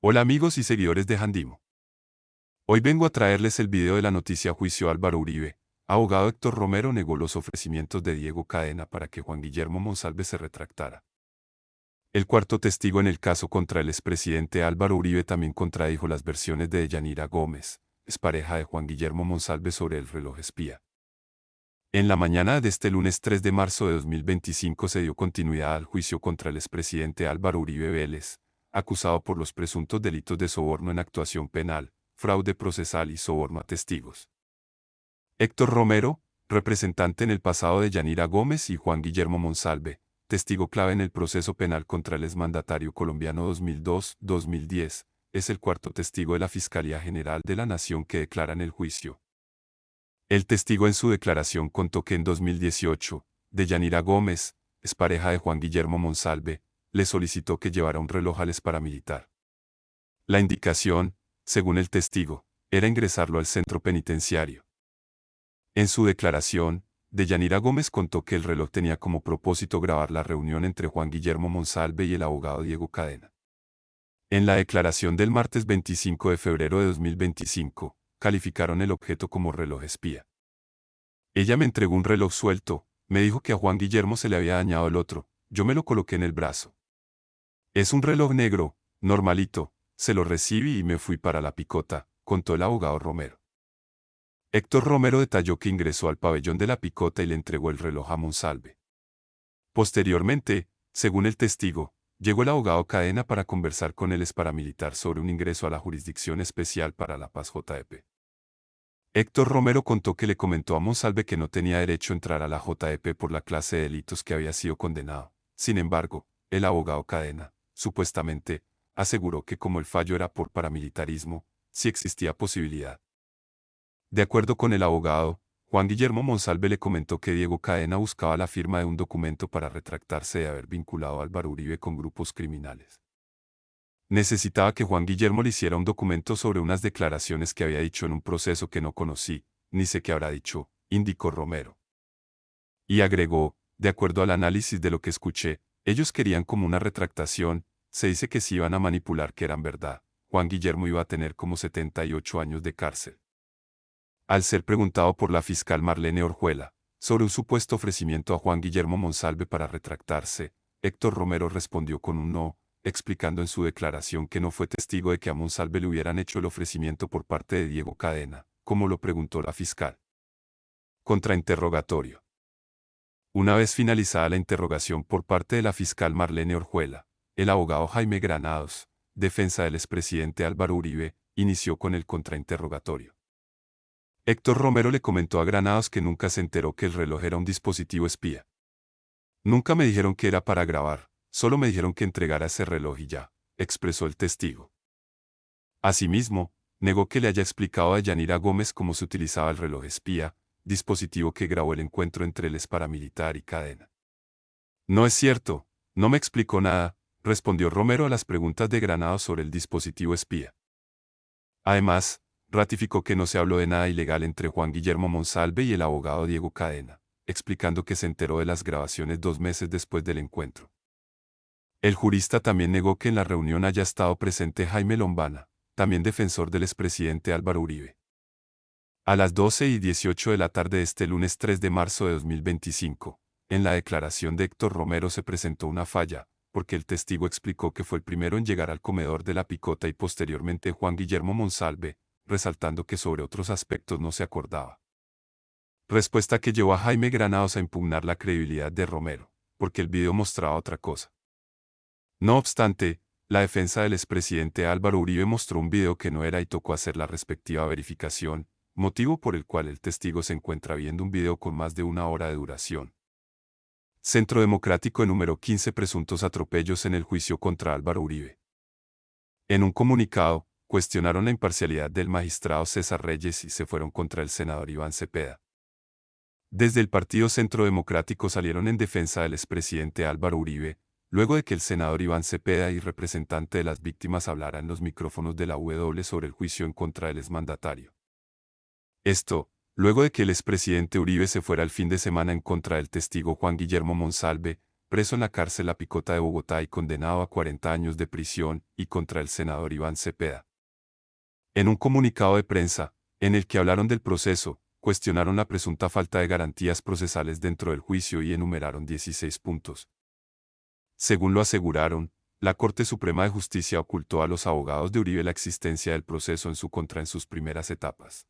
Hola amigos y seguidores de Jandimo. Hoy vengo a traerles el video de la noticia juicio Álvaro Uribe. Abogado Héctor Romero negó los ofrecimientos de Diego Cadena para que Juan Guillermo Monsalve se retractara. El cuarto testigo en el caso contra el expresidente Álvaro Uribe también contradijo las versiones de Deyanira Gómez, expareja de Juan Guillermo Monsalve sobre el reloj espía. En la mañana de este lunes 3 de marzo de 2025 se dio continuidad al juicio contra el expresidente Álvaro Uribe Vélez, acusado por los presuntos delitos de soborno en actuación penal, fraude procesal y soborno a testigos. Héctor Romero, representante en el pasado de Yanira Gómez, y Juan Guillermo Monsalve, testigo clave en el proceso penal contra el exmandatario colombiano 2002-2010, es el cuarto testigo de la Fiscalía General de la Nación que declara en el juicio. El testigo en su declaración contó que en 2018, Deyanira Gómez, expareja de Juan Guillermo Monsalve, le solicitó que llevara un reloj al exparamilitar. La indicación, según el testigo, era ingresarlo al centro penitenciario. En su declaración, Deyanira Gómez contó que el reloj tenía como propósito grabar la reunión entre Juan Guillermo Monsalve y el abogado Diego Cadena. En la declaración del martes 25 de febrero de 2025, calificaron el objeto como reloj espía. Ella me entregó un reloj suelto, me dijo que a Juan Guillermo se le había dañado el otro, yo me lo coloqué en el brazo. Es un reloj negro, normalito, se lo recibí y me fui para la picota, contó el abogado Romero. Héctor Romero detalló que ingresó al pabellón de la picota y le entregó el reloj a Monsalve. Posteriormente, según el testigo, llegó el abogado Cadena para conversar con el exparamilitar sobre un ingreso a la Jurisdicción Especial para la Paz JEP. Héctor Romero contó que le comentó a Monsalve que no tenía derecho a entrar a la JEP por la clase de delitos que había sido condenado. Sin embargo, el abogado Cadena, supuestamente, aseguró que como el fallo era por paramilitarismo, sí existía posibilidad. De acuerdo con el abogado, Juan Guillermo Monsalve le comentó que Diego Cadena buscaba la firma de un documento para retractarse de haber vinculado a Álvaro Uribe con grupos criminales. Necesitaba que Juan Guillermo le hiciera un documento sobre unas declaraciones que había dicho en un proceso que no conocí, ni sé qué habrá dicho, indicó Romero. Y agregó, de acuerdo al análisis de lo que escuché, ellos querían como una retractación, se dice que si iban a manipular que eran verdad, Juan Guillermo iba a tener como 78 años de cárcel. Al ser preguntado por la fiscal Marlene Orjuela sobre un supuesto ofrecimiento a Juan Guillermo Monsalve para retractarse, Héctor Romero respondió con un no, explicando en su declaración que no fue testigo de que a Monsalve le hubieran hecho el ofrecimiento por parte de Diego Cadena, como lo preguntó la fiscal. Contrainterrogatorio. Una vez finalizada la interrogación por parte de la fiscal Marlene Orjuela, el abogado Jaime Granados, defensa del expresidente Álvaro Uribe, inició con el contrainterrogatorio. Héctor Romero le comentó a Granados que nunca se enteró que el reloj era un dispositivo espía. Nunca me dijeron que era para grabar, solo me dijeron que entregara ese reloj y ya, expresó el testigo. Asimismo, negó que le haya explicado a Yanira Gómez cómo se utilizaba el reloj espía, dispositivo que grabó el encuentro entre el exparamilitar y Cadena. No es cierto, no me explicó nada, respondió Romero a las preguntas de Granados sobre el dispositivo espía. Además, ratificó que no se habló de nada ilegal entre Juan Guillermo Monsalve y el abogado Diego Cadena, explicando que se enteró de las grabaciones 2 meses después del encuentro. El jurista también negó que en la reunión haya estado presente Jaime Lombana, también defensor del expresidente Álvaro Uribe. A las 12:18 de la tarde de este lunes 3 de marzo de 2025, en la declaración de Héctor Romero se presentó una falla, porque el testigo explicó que fue el primero en llegar al comedor de la picota y posteriormente Juan Guillermo Monsalve, resaltando que sobre otros aspectos no se acordaba. Respuesta que llevó a Jaime Granados a impugnar la credibilidad de Romero, porque el video mostraba otra cosa. No obstante, la defensa del expresidente Álvaro Uribe mostró un video que no era y tocó hacer la respectiva verificación, motivo por el cual el testigo se encuentra viendo un video con más de 1 hora de duración. Centro Democrático enumeró 15 presuntos atropellos en el juicio contra Álvaro Uribe. En un comunicado, cuestionaron la imparcialidad del magistrado César Reyes y se fueron contra el senador Iván Cepeda. Desde el Partido Centro Democrático salieron en defensa del expresidente Álvaro Uribe, luego de que el senador Iván Cepeda y representante de las víctimas hablaran en los micrófonos de la W sobre el juicio en contra del exmandatario. Esto, luego de que el expresidente Uribe se fuera el fin de semana en contra del testigo Juan Guillermo Monsalve, preso en la cárcel La Picota de Bogotá y condenado a 40 años de prisión, y contra el senador Iván Cepeda. En un comunicado de prensa, en el que hablaron del proceso, cuestionaron la presunta falta de garantías procesales dentro del juicio y enumeraron 16 puntos. Según lo aseguraron, la Corte Suprema de Justicia ocultó a los abogados de Uribe la existencia del proceso en su contra en sus primeras etapas.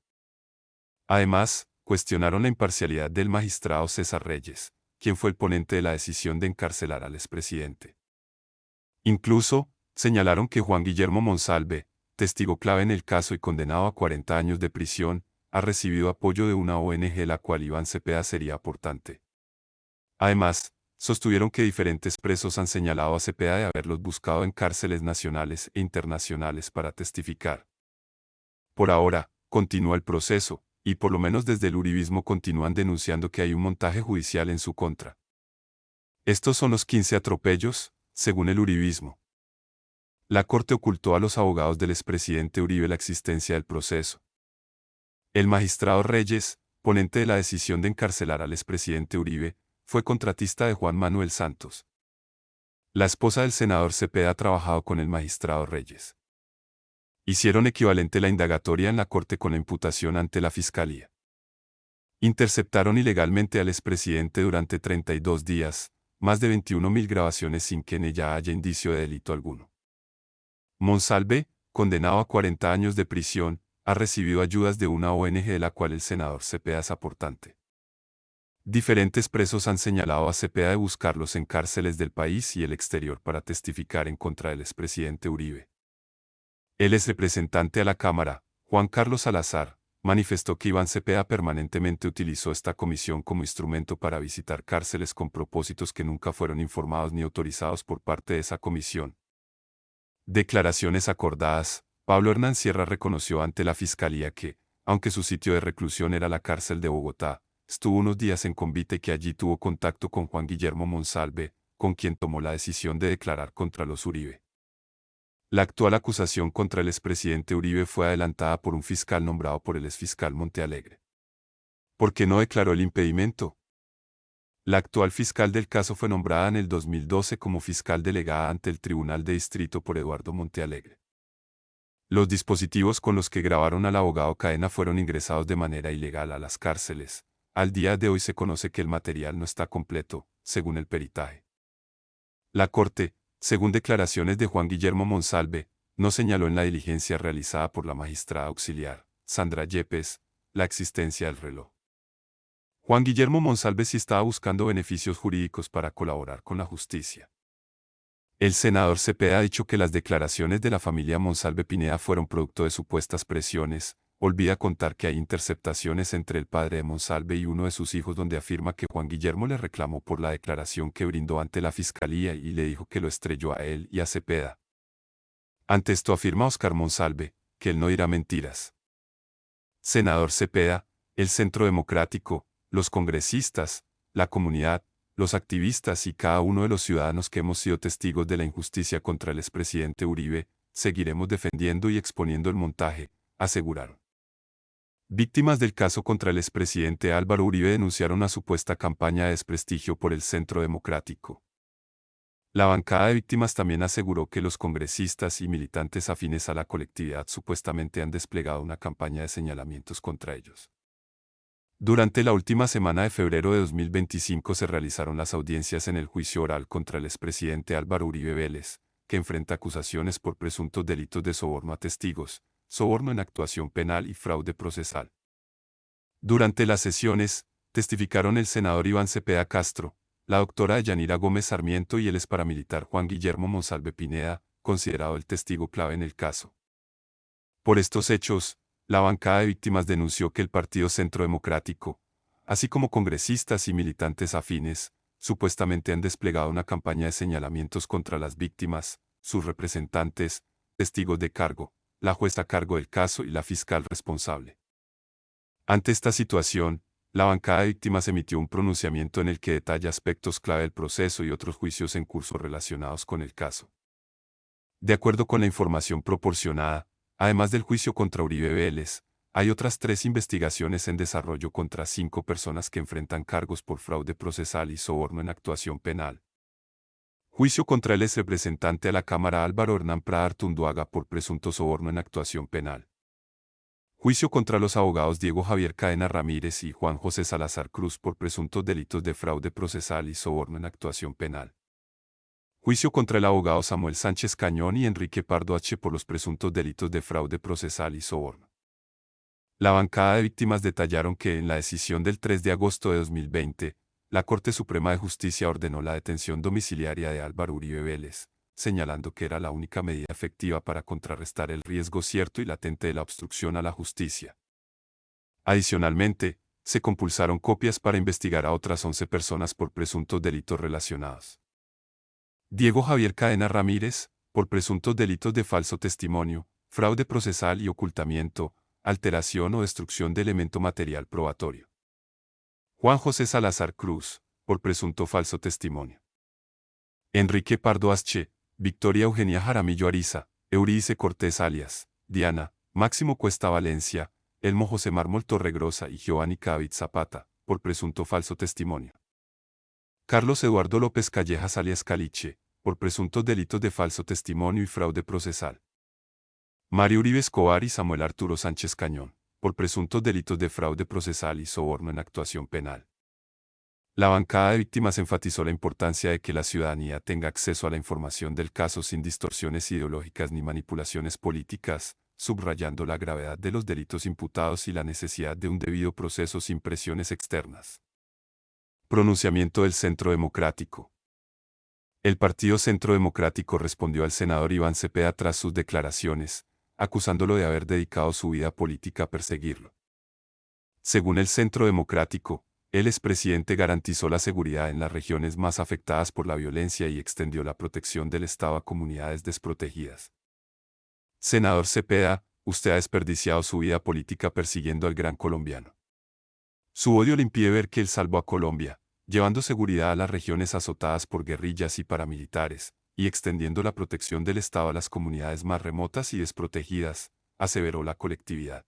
Además, cuestionaron la imparcialidad del magistrado César Reyes, quien fue el ponente de la decisión de encarcelar al expresidente. Incluso, señalaron que Juan Guillermo Monsalve, testigo clave en el caso y condenado a 40 años de prisión, ha recibido apoyo de una ONG la cual Iván Cepeda sería aportante. Además, sostuvieron que diferentes presos han señalado a Cepeda de haberlos buscado en cárceles nacionales e internacionales para testificar. Por ahora, continúa el proceso, y por lo menos desde el uribismo continúan denunciando que hay un montaje judicial en su contra. Estos son los 15 atropellos, según el uribismo. La Corte ocultó a los abogados del expresidente Uribe la existencia del proceso. El magistrado Reyes, ponente de la decisión de encarcelar al expresidente Uribe, fue contratista de Juan Manuel Santos. La esposa del senador Cepeda ha trabajado con el magistrado Reyes. Hicieron equivalente la indagatoria en la Corte con la imputación ante la Fiscalía. Interceptaron ilegalmente al expresidente durante 32 días, más de 21.000 grabaciones sin que en ella haya indicio de delito alguno. Monsalve, condenado a 40 años de prisión, ha recibido ayudas de una ONG de la cual el senador Cepeda es aportante. Diferentes presos han señalado a Cepeda de buscarlos en cárceles del país y el exterior para testificar en contra del expresidente Uribe. El exrepresentante a la Cámara, Juan Carlos Salazar, manifestó que Iván Cepeda permanentemente utilizó esta comisión como instrumento para visitar cárceles con propósitos que nunca fueron informados ni autorizados por parte de esa comisión. Declaraciones acordadas. Pablo Hernán Sierra reconoció ante la Fiscalía que, aunque su sitio de reclusión era la cárcel de Bogotá, estuvo unos días en Convite y que allí tuvo contacto con Juan Guillermo Monsalve, con quien tomó la decisión de declarar contra los Uribe. La actual acusación contra el expresidente Uribe fue adelantada por un fiscal nombrado por el exfiscal Montealegre. ¿Por qué no declaró el impedimento? La actual fiscal del caso fue nombrada en el 2012 como fiscal delegada ante el Tribunal de Distrito por Eduardo Montealegre. Los dispositivos con los que grabaron al abogado Cadena fueron ingresados de manera ilegal a las cárceles. Al día de hoy se conoce que el material no está completo, según el peritaje. La Corte, según declaraciones de Juan Guillermo Monsalve, no señaló en la diligencia realizada por la magistrada auxiliar, Sandra Yepes, la existencia del reloj. Juan Guillermo Monsalve sí estaba buscando beneficios jurídicos para colaborar con la justicia. El senador Cepeda ha dicho que las declaraciones de la familia Monsalve Pineda fueron producto de supuestas presiones. Olvida contar que hay interceptaciones entre el padre de Monsalve y uno de sus hijos donde afirma que Juan Guillermo le reclamó por la declaración que brindó ante la Fiscalía y le dijo que lo estrelló a él y a Cepeda. Ante esto afirma Óscar Monsalve, que él no dirá mentiras. Senador Cepeda, el Centro Democrático, los congresistas, la comunidad, los activistas y cada uno de los ciudadanos que hemos sido testigos de la injusticia contra el expresidente Uribe, seguiremos defendiendo y exponiendo el montaje, aseguraron. Víctimas del caso contra el expresidente Álvaro Uribe denunciaron una supuesta campaña de desprestigio por el Centro Democrático. La bancada de víctimas también aseguró que los congresistas y militantes afines a la colectividad supuestamente han desplegado una campaña de señalamientos contra ellos. Durante la última semana de febrero de 2025 se realizaron las audiencias en el juicio oral contra el expresidente Álvaro Uribe Vélez, que enfrenta acusaciones por presuntos delitos de soborno a testigos, soborno en actuación penal y fraude procesal. Durante las sesiones, testificaron el senador Iván Cepeda Castro, la doctora Yanira Gómez Sarmiento y el exparamilitar Juan Guillermo Monsalve Pineda, considerado el testigo clave en el caso. Por estos hechos, la bancada de víctimas denunció que el Partido Centro Democrático, así como congresistas y militantes afines, supuestamente han desplegado una campaña de señalamientos contra las víctimas, sus representantes, testigos de cargo, la jueza a cargo del caso y la fiscal responsable. Ante esta situación, la bancada de víctimas emitió un pronunciamiento en el que detalla aspectos clave del proceso y otros juicios en curso relacionados con el caso. De acuerdo con la información proporcionada, además del juicio contra Uribe Vélez, hay otras 3 investigaciones en desarrollo contra 5 personas que enfrentan cargos por fraude procesal y soborno en actuación penal. Juicio contra el exrepresentante a la Cámara Álvaro Hernán Prada Artunduaga por presunto soborno en actuación penal. Juicio contra los abogados Diego Javier Cadena Ramírez y Juan José Salazar Cruz por presuntos delitos de fraude procesal y soborno en actuación penal. Juicio contra el abogado Samuel Sánchez Cañón y Enrique Pardo H. por los presuntos delitos de fraude procesal y soborno. La bancada de víctimas detallaron que en la decisión del 3 de agosto de 2020, la Corte Suprema de Justicia ordenó la detención domiciliaria de Álvaro Uribe Vélez, señalando que era la única medida efectiva para contrarrestar el riesgo cierto y latente de la obstrucción a la justicia. Adicionalmente, se compulsaron copias para investigar a otras 11 personas por presuntos delitos relacionados. Diego Javier Cadena Ramírez, por presuntos delitos de falso testimonio, fraude procesal y ocultamiento, alteración o destrucción de elemento material probatorio. Juan José Salazar Cruz, por presunto falso testimonio. Enrique Pardo H., Victoria Eugenia Jaramillo Ariza, Euridice Cortés alias, Diana, Máximo Cuesta Valencia, Elmo José Mármol Torregrosa y Giovanni David Zapata, por presunto falso testimonio. Carlos Eduardo López Callejas alias Caliche, por presuntos delitos de falso testimonio y fraude procesal. Mario Uribe Escobar y Samuel Arturo Sánchez Cañón, por presuntos delitos de fraude procesal y soborno en actuación penal. La bancada de víctimas enfatizó la importancia de que la ciudadanía tenga acceso a la información del caso sin distorsiones ideológicas ni manipulaciones políticas, subrayando la gravedad de los delitos imputados y la necesidad de un debido proceso sin presiones externas. Pronunciamiento del Centro Democrático. El Partido Centro Democrático respondió al senador Iván Cepeda tras sus declaraciones, acusándolo de haber dedicado su vida política a perseguirlo. Según el Centro Democrático, el expresidente garantizó la seguridad en las regiones más afectadas por la violencia y extendió la protección del Estado a comunidades desprotegidas. Senador Cepeda, usted ha desperdiciado su vida política persiguiendo al gran colombiano. Su odio le impide ver que él salvó a Colombia, llevando seguridad a las regiones azotadas por guerrillas y paramilitares, y extendiendo la protección del Estado a las comunidades más remotas y desprotegidas, aseveró la colectividad.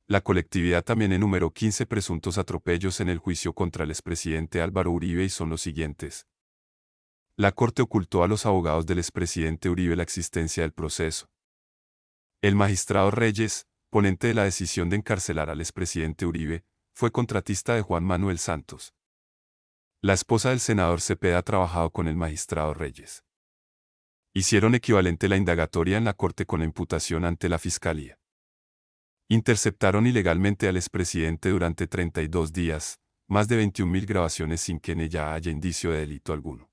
La colectividad también enumeró 15 presuntos atropellos en el juicio contra el expresidente Álvaro Uribe y son los siguientes. La Corte ocultó a los abogados del expresidente Uribe la existencia del proceso. El magistrado Reyes, ponente de la decisión de encarcelar al expresidente Uribe, fue contratista de Juan Manuel Santos. La esposa del senador Cepeda ha trabajado con el magistrado Reyes. Hicieron equivalente la indagatoria en la Corte con la imputación ante la Fiscalía. Interceptaron ilegalmente al expresidente durante 32 días, más de 21.000 grabaciones sin que en ella haya indicio de delito alguno.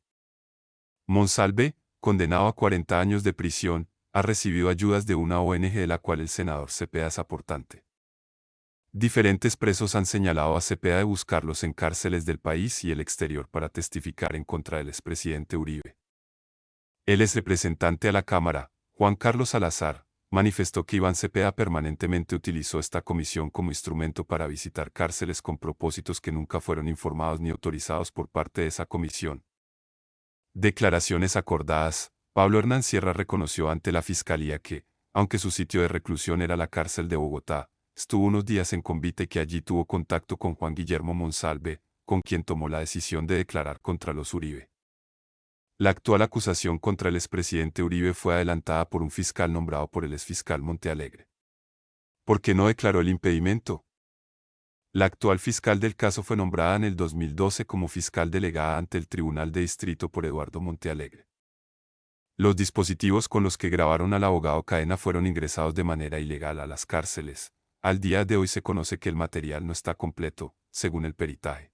Monsalve, condenado a 40 años de prisión, ha recibido ayudas de una ONG de la cual el senador Cepeda es aportante. Diferentes presos han señalado a Cepeda de buscarlos en cárceles del país y el exterior para testificar en contra del expresidente Uribe. El exrepresentante a la Cámara, Juan Carlos Salazar, manifestó que Iván Cepeda permanentemente utilizó esta comisión como instrumento para visitar cárceles con propósitos que nunca fueron informados ni autorizados por parte de esa comisión. Declaraciones acordadas. Pablo Hernán Sierra reconoció ante la Fiscalía que, aunque su sitio de reclusión era la cárcel de Bogotá, estuvo unos días en Convite y que allí tuvo contacto con Juan Guillermo Monsalve, con quien tomó la decisión de declarar contra los Uribe. La actual acusación contra el expresidente Uribe fue adelantada por un fiscal nombrado por el exfiscal Montealegre. ¿Por qué no declaró el impedimento? La actual fiscal del caso fue nombrada en el 2012 como fiscal delegada ante el Tribunal de Distrito por Eduardo Montealegre. Los dispositivos con los que grabaron al abogado Cadena fueron ingresados de manera ilegal a las cárceles. Al día de hoy se conoce que el material no está completo, según el peritaje.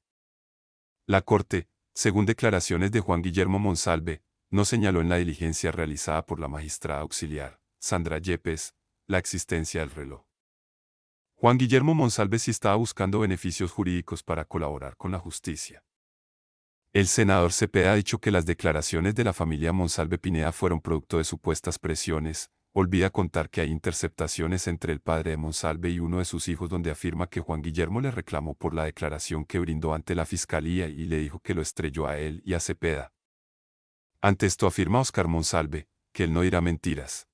La Corte, según declaraciones de Juan Guillermo Monsalve, no señaló en la diligencia realizada por la magistrada auxiliar, Sandra Yepes, la existencia del reloj. Juan Guillermo Monsalve sí estaba buscando beneficios jurídicos para colaborar con la justicia. El senador Cepeda ha dicho que las declaraciones de la familia Monsalve Pineda fueron producto de supuestas presiones. Olvida contar que hay interceptaciones entre el padre de Monsalve y uno de sus hijos donde afirma que Juan Guillermo le reclamó por la declaración que brindó ante la Fiscalía y le dijo que lo estrelló a él y a Cepeda. Ante esto afirma Óscar Monsalve, que él no dirá mentiras.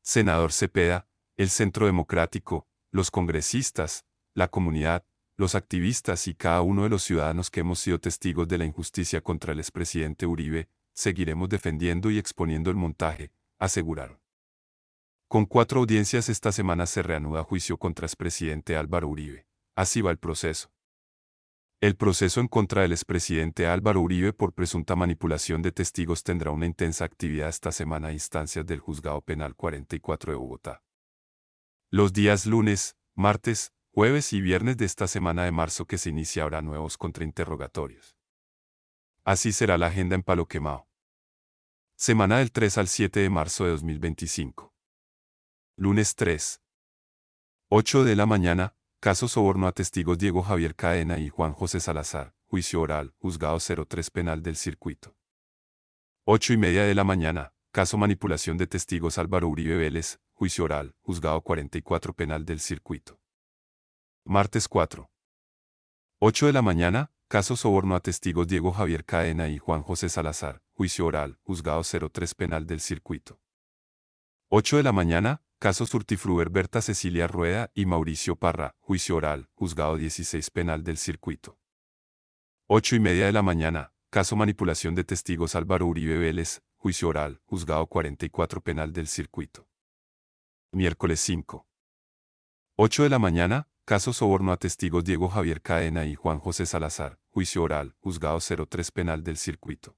Senador Cepeda, el Centro Democrático, los congresistas, la comunidad, los activistas y cada uno de los ciudadanos que hemos sido testigos de la injusticia contra el expresidente Uribe, seguiremos defendiendo y exponiendo el montaje, aseguraron. Con 4 audiencias esta semana se reanuda juicio contra expresidente Álvaro Uribe. Así va el proceso. El proceso en contra del expresidente Álvaro Uribe por presunta manipulación de testigos tendrá una intensa actividad esta semana a instancias del Juzgado Penal 44 de Bogotá. Los días lunes, martes, jueves y viernes de esta semana de marzo que se inicia habrá nuevos contrainterrogatorios. Así será la agenda en Palo Quemado. Semana del 3 al 7 de marzo de 2025. Lunes 3. 8 de la mañana, caso soborno a testigos Diego Javier Cadena y Juan José Salazar, juicio oral, juzgado 03 penal del circuito. 8:30 de la mañana, caso manipulación de testigos Álvaro Uribe Vélez, juicio oral, juzgado 44 penal del circuito. Martes 4. 8 de la mañana, caso soborno a testigos Diego Javier Cadena y Juan José Salazar, juicio oral, juzgado 03 penal del circuito. 8 de la mañana, caso Surtifruber Berta Cecilia Rueda y Mauricio Parra, juicio oral, juzgado 16 penal del circuito. 8:30 de la mañana, caso manipulación de testigos Álvaro Uribe Vélez, juicio oral, juzgado 44 penal del circuito. Miércoles 5. 8 de la mañana, caso soborno a testigos Diego Javier Cadena y Juan José Salazar, juicio oral, juzgado 03 penal del circuito.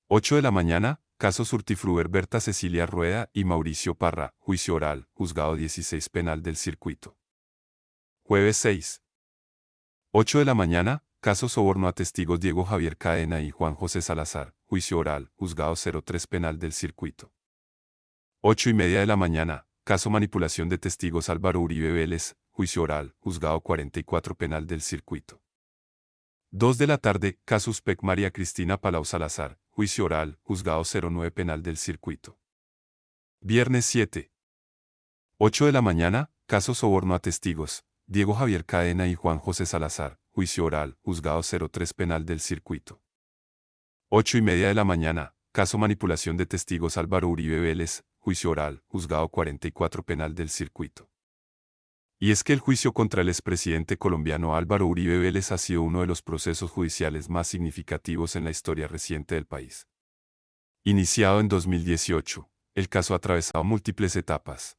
8 de la mañana, caso Surtifruber Berta Cecilia Rueda y Mauricio Parra, juicio oral, juzgado 16 penal del circuito. Jueves 6. 8 de la mañana, caso soborno a testigos Diego Javier Cadena y Juan José Salazar, juicio oral, juzgado 03 penal del circuito. 8:30 de la mañana, caso manipulación de testigos Álvaro Uribe Vélez, juicio oral, juzgado 44 penal del circuito. 2 de la tarde, caso Uspec María Cristina Palau Salazar, juicio oral, juzgado 09 penal del circuito. Viernes 7. 8 de la mañana, caso soborno a testigos, Diego Javier Cadena y Juan José Salazar, juicio oral, juzgado 03 penal del circuito. 8:30 de la mañana, caso manipulación de testigos Álvaro Uribe Vélez, juicio oral, juzgado 44 penal del circuito. Y es que el juicio contra el expresidente colombiano Álvaro Uribe Vélez ha sido uno de los procesos judiciales más significativos en la historia reciente del país. Iniciado en 2018, el caso ha atravesado múltiples etapas.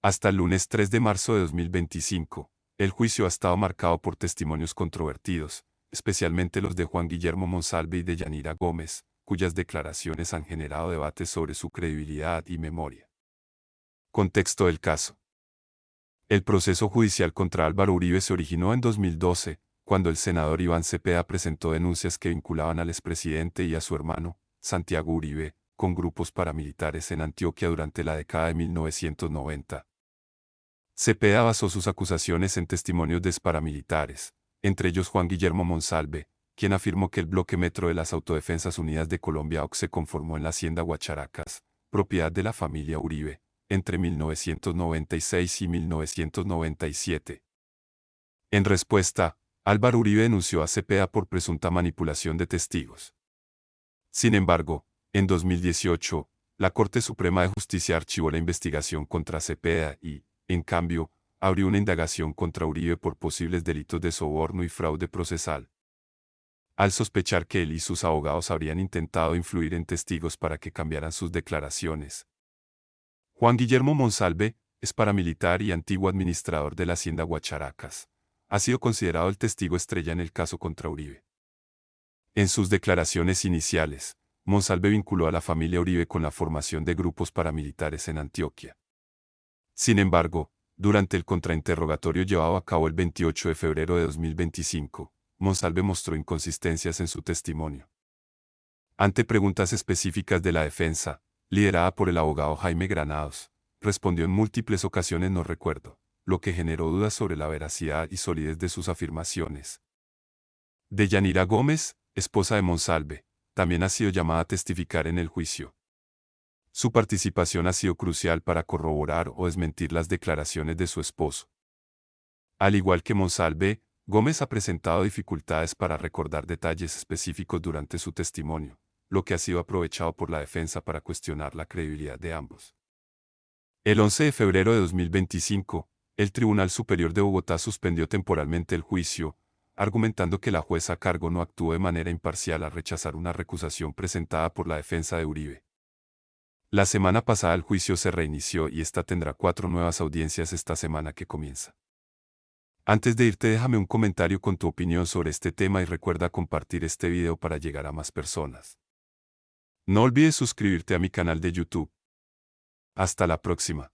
Hasta el lunes 3 de marzo de 2025, el juicio ha estado marcado por testimonios controvertidos, especialmente los de Juan Guillermo Monsalve y de Yanira Gómez, cuyas declaraciones han generado debates sobre su credibilidad y memoria. Contexto del caso. El proceso judicial contra Álvaro Uribe se originó en 2012, cuando el senador Iván Cepeda presentó denuncias que vinculaban al expresidente y a su hermano, Santiago Uribe, con grupos paramilitares en Antioquia durante la década de 1990. Cepeda basó sus acusaciones en testimonios de paramilitares, entre ellos Juan Guillermo Monsalve, quien afirmó que el Bloque Metro de las Autodefensas Unidas de Colombia (OC) se conformó en la hacienda Guacharacas, propiedad de la familia Uribe, entre 1996 y 1997. En respuesta, Álvaro Uribe denunció a Cepeda por presunta manipulación de testigos. Sin embargo, en 2018, la Corte Suprema de Justicia archivó la investigación contra Cepeda y, en cambio, abrió una indagación contra Uribe por posibles delitos de soborno y fraude procesal, al sospechar que él y sus abogados habrían intentado influir en testigos para que cambiaran sus declaraciones. Juan Guillermo Monsalve, es paramilitar y antiguo administrador de la hacienda Guacharacas. Ha sido considerado el testigo estrella en el caso contra Uribe. En sus declaraciones iniciales, Monsalve vinculó a la familia Uribe con la formación de grupos paramilitares en Antioquia. Sin embargo, durante el contrainterrogatorio llevado a cabo el 28 de febrero de 2025, Monsalve mostró inconsistencias en su testimonio. Ante preguntas específicas de la defensa, liderada por el abogado Jaime Granados, respondió en múltiples ocasiones no recuerdo, lo que generó dudas sobre la veracidad y solidez de sus afirmaciones. Deyanira Gómez, esposa de Monsalve, también ha sido llamada a testificar en el juicio. Su participación ha sido crucial para corroborar o desmentir las declaraciones de su esposo. Al igual que Monsalve, Gómez ha presentado dificultades para recordar detalles específicos durante su testimonio, lo que ha sido aprovechado por la defensa para cuestionar la credibilidad de ambos. El 11 de febrero de 2025, el Tribunal Superior de Bogotá suspendió temporalmente el juicio, argumentando que la jueza a cargo no actuó de manera imparcial al rechazar una recusación presentada por la defensa de Uribe. La semana pasada el juicio se reinició y esta tendrá 4 nuevas audiencias esta semana que comienza. Antes de irte, déjame un comentario con tu opinión sobre este tema y recuerda compartir este video para llegar a más personas. No olvides suscribirte a mi canal de YouTube. Hasta la próxima.